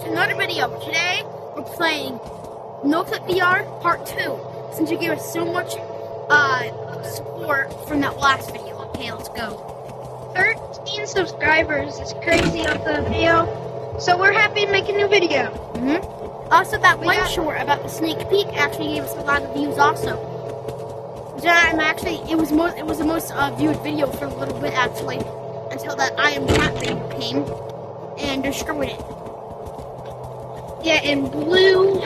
to another video. Today, we're playing Noclip VR Part 2, since you gave us so much support from that last video. Okay, let's go. 13 subscribers is crazy on the video, so we're happy to make a new video. Also, that one short about the sneak peek actually gave us a lot of views also. It was the most viewed video for a little bit actually, until that I Am Cat video came and destroyed it. Yeah, and Blue,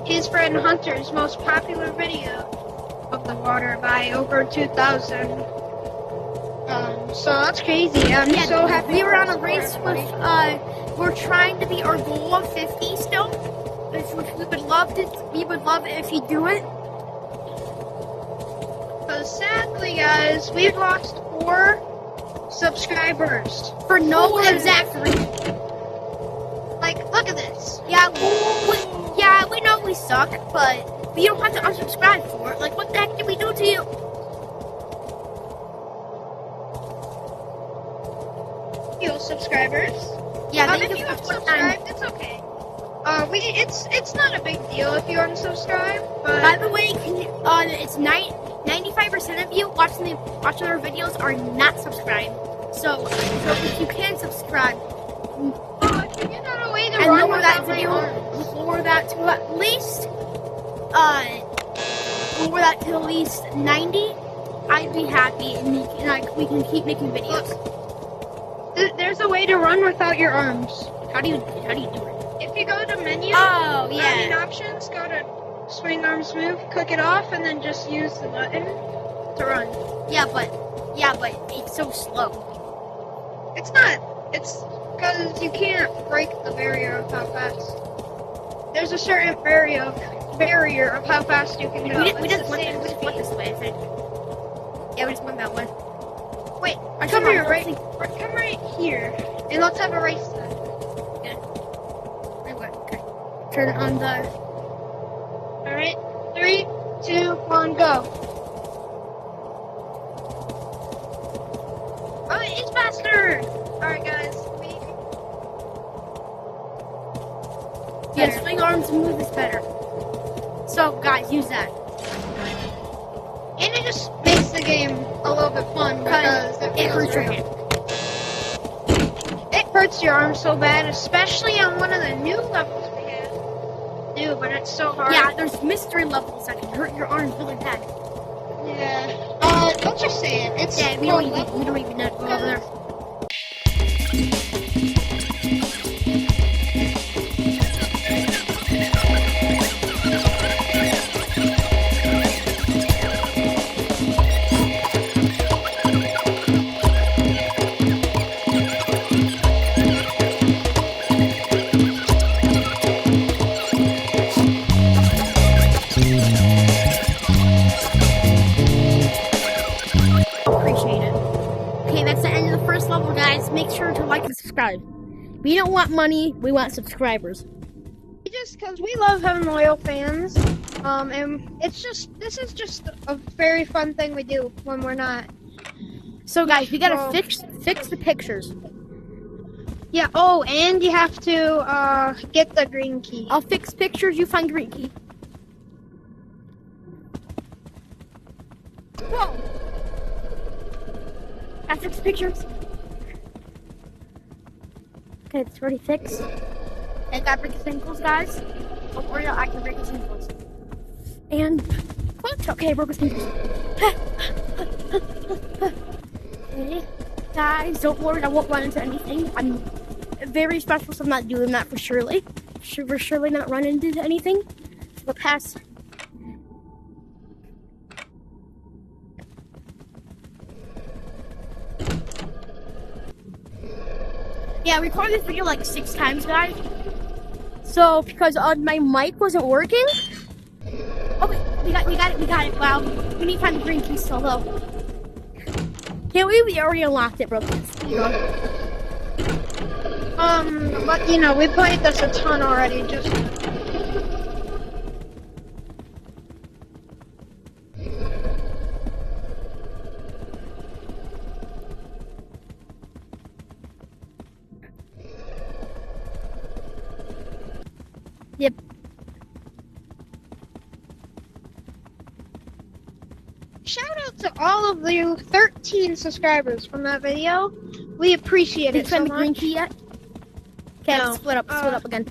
his friend Hunter's most popular video of the water by over 2,000. So that's crazy. I'm so happy. We were on a race with, we're trying to beat our goal of 50 still, which we would love it if you do it. Because sadly, guys, we've lost 4 subscribers. For no exact reason. Like, look at this. Yeah, we know we suck, but you don't have to unsubscribe for it. Like, what the heck did we do to you? Subscribers. Yeah, if you unsubscribed, it's okay. It's not a big deal if you unsubscribe. But by the way, it's 95% of you watching our videos are not subscribed. So if you can subscribe, figure out a way to and run lower that without video, my arms. lower that to at least 90. I'd be happy, and we can keep making videos. Look, there's a way to run without your arms. How do you do it? If you go to menu, menu options, go to swing arms move, click it off, and then just use the button to run. Yeah, but it's so slow. It's not. It's because you can't break the barrier of how fast. There's a certain barrier of how fast you can go. We just went this way, I think. Yeah, we just went that way. Wait, come here, come right here, and let's have a race then. Yeah. Okay. Turn on the... Alright, 3, 2, 1, go. Oh, it's faster! Alright, guys. Yeah, swing arms and move is better. So, guys, use that. And it just makes the game a little bit fun because it hurts your hand. It hurts your arm so bad, especially on one of the new levels we have. New, but it's so hard. Yeah, there's mystery levels that can hurt your arms really bad. Yeah. Don't just say it. It's we don't even know to go over there. Make sure to like and subscribe. We don't want money, we want subscribers. Just because we love having loyal fans, and this is just a very fun thing we do when we're not. So guys, we gotta fix the pictures. Yeah. Oh, and you have to get the green key. I'll fix pictures. You find green key. Whoa! I fixed pictures. Okay, it's already fixed. I gotta break his ankles, guys. Don't worry, I can break his ankles. And what? Okay, I broke his ankles. Okay, guys, don't worry, I won't run into anything. I'm very special, so I'm not doing that for surely. For surely not run into anything. We'll pass. Yeah, I recorded this video like 6 times, guys. So, because my mic wasn't working. Okay, we got it. Wow, we need to find the green key still, though. Yeah, we already unlocked it, bro. But we played this a ton already. Just Yep. Shout out to all of you 13 subscribers from that video. We appreciate Did it you so find the green much. key yet? Okay, No. split up again.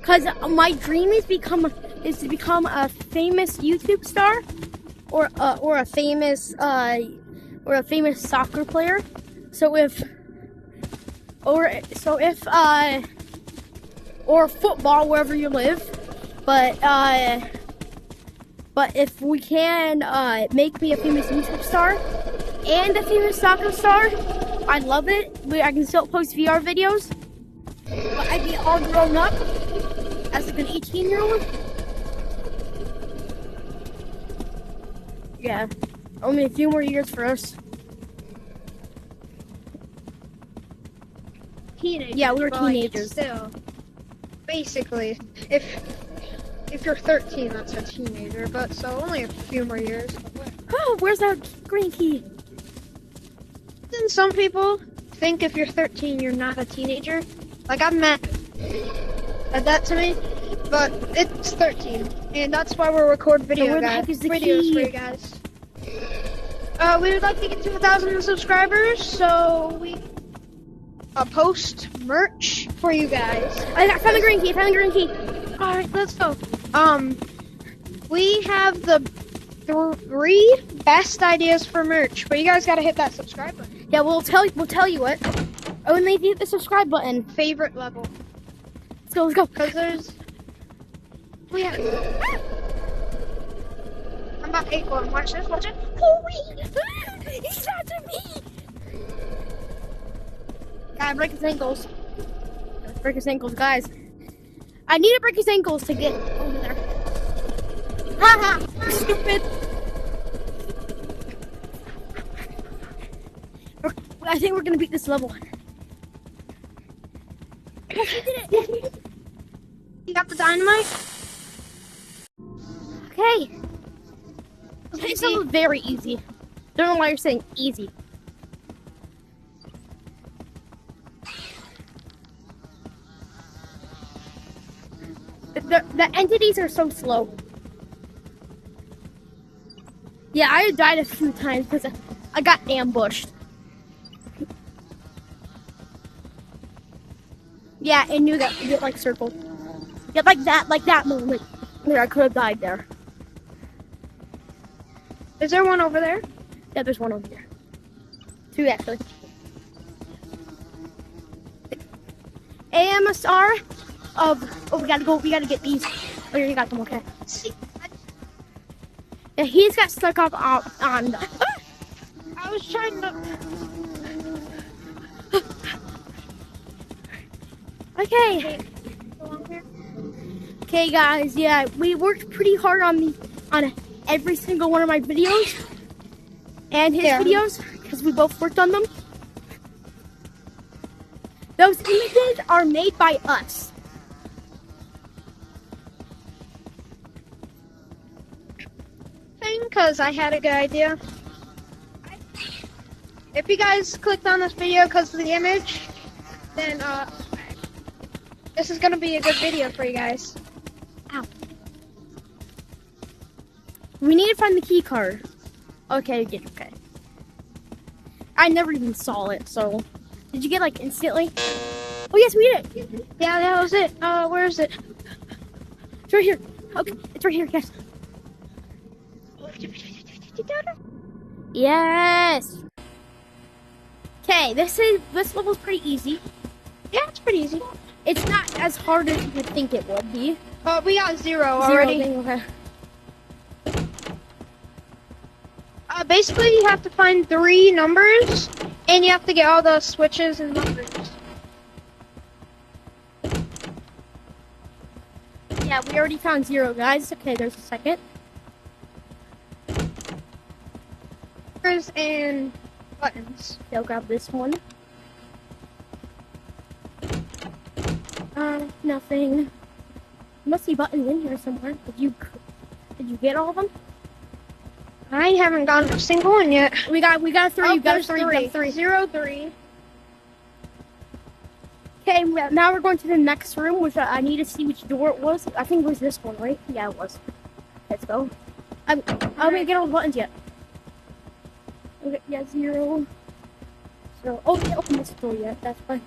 Cause my dream is to become a famous YouTube star, or a famous soccer player. Or football wherever you live. But if we can make me a famous YouTube star and a famous soccer star, I'd love it. I can still post VR videos, but I'd be all grown up as like an 18-year-old. Yeah, only a few more years for us. Teenagers. Yeah, we were but, like, teenagers. still, basically, if you're 13, that's a teenager. But so only a few more years. Oh, where's that green key? Then some people think if you're 13, you're not a teenager. Like I've met said that to me, but it's 13, and that's why we're recording So where the heck is the videos key? for you guys. We would like to get to 1,000 subscribers, so we post merch for you guys. I found the green key. All right, let's go. We have the 3 best ideas for merch, but you guys gotta hit that subscribe button. Yeah, we'll tell you what. Only if you hit the subscribe button. Favorite level, Let's go. because we have. I'm about to hit one. Watch this. Watch it. Holy! He's after me! Gotta break his ankles. Let's break his ankles, guys. I need to break his ankles to get over there. Haha! Stupid! I think we're gonna beat this level. Yes, we did it! You got the dynamite? Okay. This level is very easy. Don't know why you're saying easy. The entities are so slow. Yeah, I died a few times because I got ambushed. Yeah, and you get like circled. Yeah, like that moment where I could have died there. Is there one over there? Yeah, there's one over there. 2 actually. AMSR of we gotta get these. Oh, you got them, okay. Yeah, he's got stuck up on the I was trying to. Okay. Okay guys, yeah, we worked pretty hard on every single one of my videos and his videos because we both worked on them. Those images are made by us. Because I had a good idea. If you guys clicked on this video because of the image, then this is gonna be a good video for you guys. Ow. We need to find the key card. Okay, okay. I never even saw it, so did you get like instantly? Oh yes, we did. Yeah, that was it. Where is it? It's right here. Okay, it's right here, guys. Yes. Okay, this level's pretty easy. Yeah, it's pretty easy. It's not as hard as you would think it would be. We got 0 already. Okay. Basically, you have to find 3 numbers, and you have to get all the switches and numbers. Yeah, we already found 0, guys. Okay, there's a second. Numbers and buttons. They'll grab this one. Nothing. Must be buttons in here somewhere. Did you get all of them? I haven't gotten a single one yet. We got 3. Oh, You got there's 3. 3. 0, 3. Okay, now we're going to the next room, which I need to see which door it was. I think it was this one, right? Yeah, it was. Let's go. I'm gonna get all the buttons yet. Okay, yeah, 0. So, oh, we open this door yet. That's fine.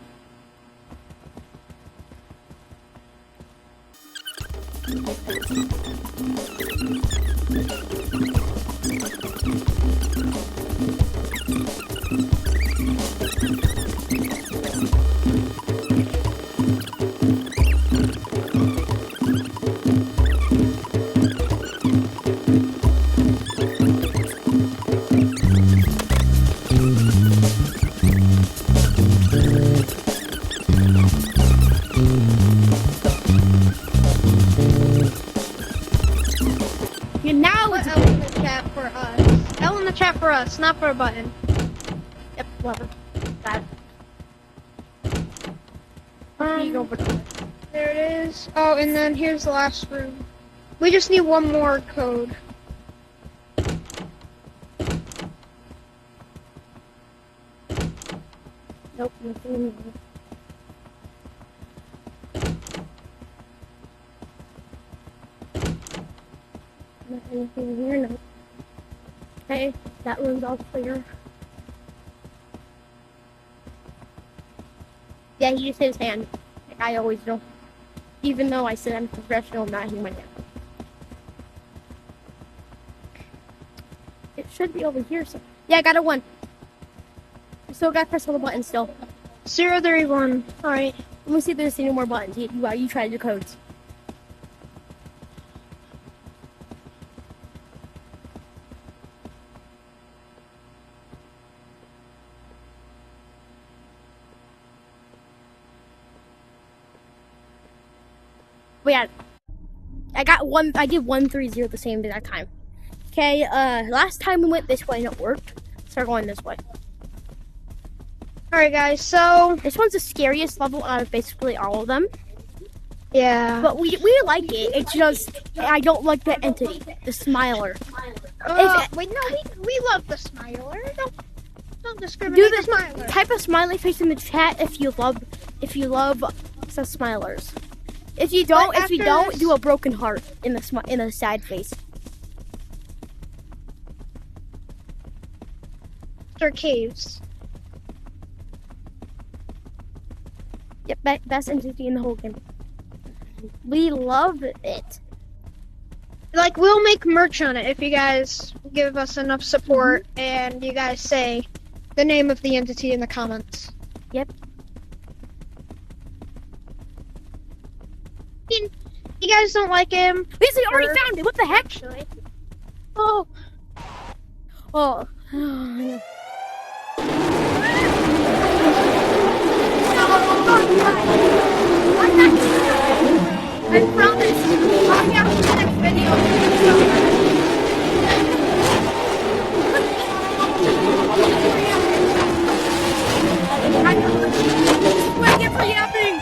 Yeah, now it's L in the chat for us. L in the chat for us, not for a button. Yep, whatever. Got it. Here you go, button. There it is. Oh, and then here's the last room. We just need one more code. Nope, nothing in there. Not anything in here, no. Okay, that room's all clear. Yeah, he just hit his hand. Like I always do. Even though I said I'm professional, I'm not human yet. It should be over here, so. Yeah, I got a 1. I still gotta press all the buttons still. 031. Alright. Let me see if there's any more buttons. You tried your codes. But yeah, I got 1. I did 130 at the same exact time. Okay. Last time we went this way and it worked. So we're going this way. Alright, guys, so. This one's the scariest level out of basically all of them. Yeah. But we like it. It's just I don't like the entity, the smiler. Wait, no, we love the smiler. Don't discriminate. Do the smiler. Type a smiley face in the chat if you love some smilers. If you don't, do a broken heart in the sad face. After caves. Yep, best entity in the whole game. We love it. Like, we'll make merch on it if you guys give us enough support and you guys say the name of the entity in the comments. Yep. I mean, you guys don't like him. Wait, so you already found it. What the heck? Actually. Oh. Oh. I promise. I'll be out in the next video. Wake it for yapping.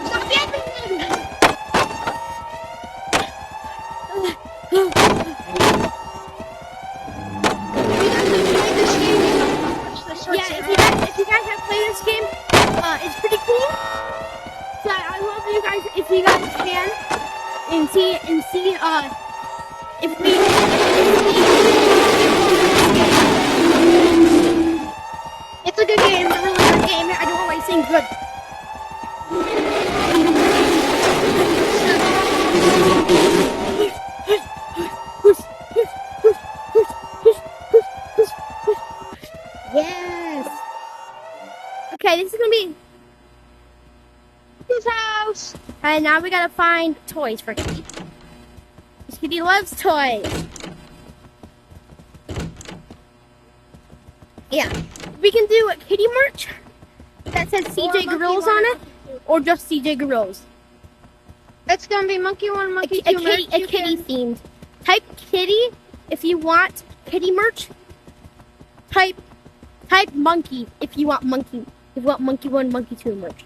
Stop yapping. Yeah, if you guys have played this game, it's pretty cool. So I love you guys if you guys can and see if we. It's a good game, a really good game. I don't always think good. Yes. Okay, this is gonna be his house. And now we gotta find toys for Kitty. This Kitty loves toys. Yeah. We can do a Kitty merch that says CJ Gorillas on it, or just CJ Gorillas. It's gonna be Monkey 1, Monkey 2 merch. A kitty themed. Type Kitty if you want Kitty merch. Type Monkey if you want Monkey. If you want Monkey 1, Monkey 2 merch.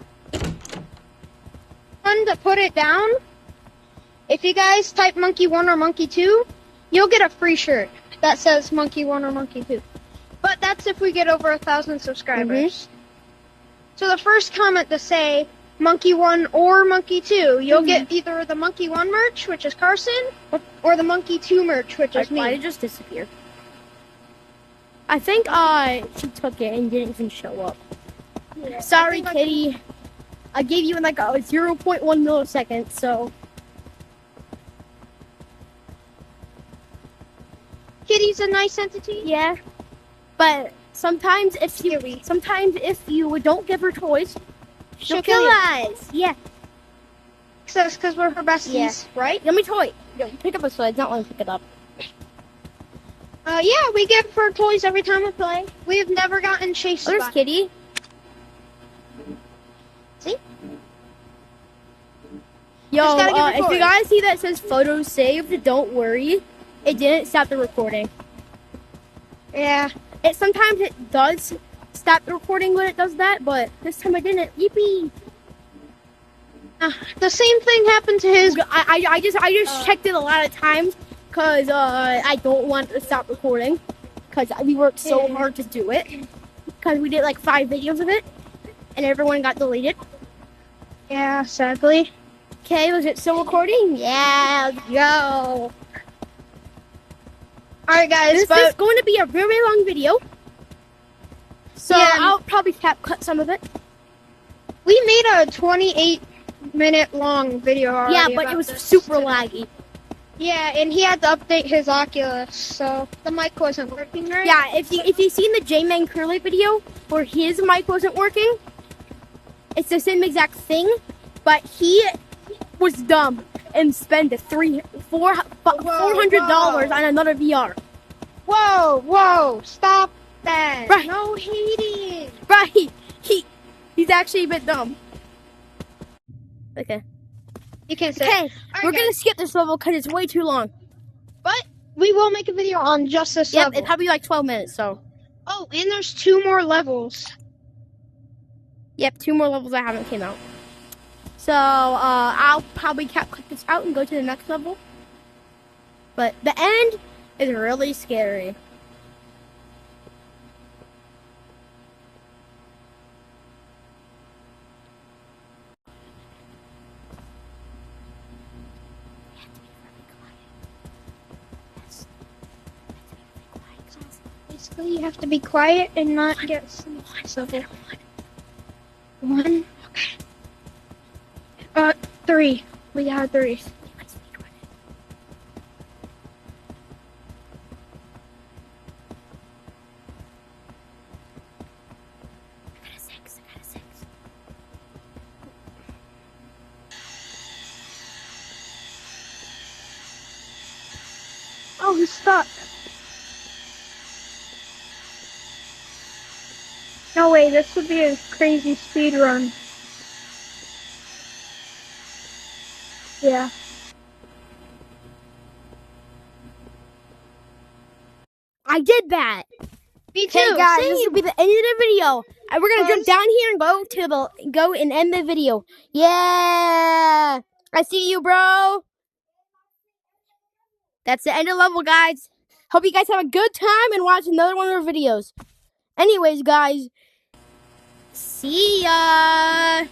Fun to put it down. If you guys type Monkey 1 or Monkey 2, you'll get a free shirt that says Monkey 1 or Monkey 2. But that's if we get over 1,000 subscribers. So the first comment to say Monkey 1 or Monkey 2, you'll get either the Monkey 1 merch, which is Carson, or the Monkey 2 merch, which is me. Why did it just disappear? I think she took it and didn't even show up. Yeah, Sorry, Kitty. I gave you like a 0.1 millisecond, so. Kitty's a nice entity. Yeah. But sometimes if you don't give her toys, she'll kill us. Yeah. Because we're her besties, right? Let me toy. Yo, pick up a toy. It's not let me pick it up. Yeah, we give her toys every time we play. We have never gotten chased by. Where's Kitty? See? Yo, Just gotta give her if you toys. guys see that says photos saved, don't worry. It didn't stop the recording. Yeah. Sometimes it does stop the recording when it does that, but this time I didn't. Yippee! The same thing happened to his. I just checked it a lot of times because I don't want to stop recording because we worked so hard to do it because we did like 5 videos of it and everyone got deleted. Yeah, sadly. Okay, was it still recording? Yeah, let's go. Alright, guys, This is going to be a very long video, so Yeah. I'll probably cut some of it. we made a 28-minute long video already. Yeah, but about it was this. super laggy. Yeah, and he had to update his Oculus, so the mic wasn't working right. Yeah, if you seen the J-Man Curly video where his mic wasn't working, it's the same exact thing, but he was dumb and spent $400 on another VR. Whoa, stop that. Right. No hating. Right? He's actually a bit dumb. Okay. You can't say Okay, that. Alright, we're gonna guys, skip this level because it's way too long. but we will make a video on just this Yep, level. it's probably like 12 minutes. So. Oh, and there's 2 more levels. Yep, 2 more levels that haven't came out. So, I'll probably cut this out and go to the next level. But the end is really scary. Basically, you have to be quiet and not get civil. 1. Okay. 3. We got 3. I got a 6. Oh, he's stuck. No way, this would be a crazy speed run. Yeah. I did that. Me too. Hey guys, Same. this will be the end of the video. And we're gonna jump down here and go and end the video. Yeah, I see you, bro. That's the end of the level, guys. Hope you guys have a good time and watch another one of our videos. Anyways, guys, see ya.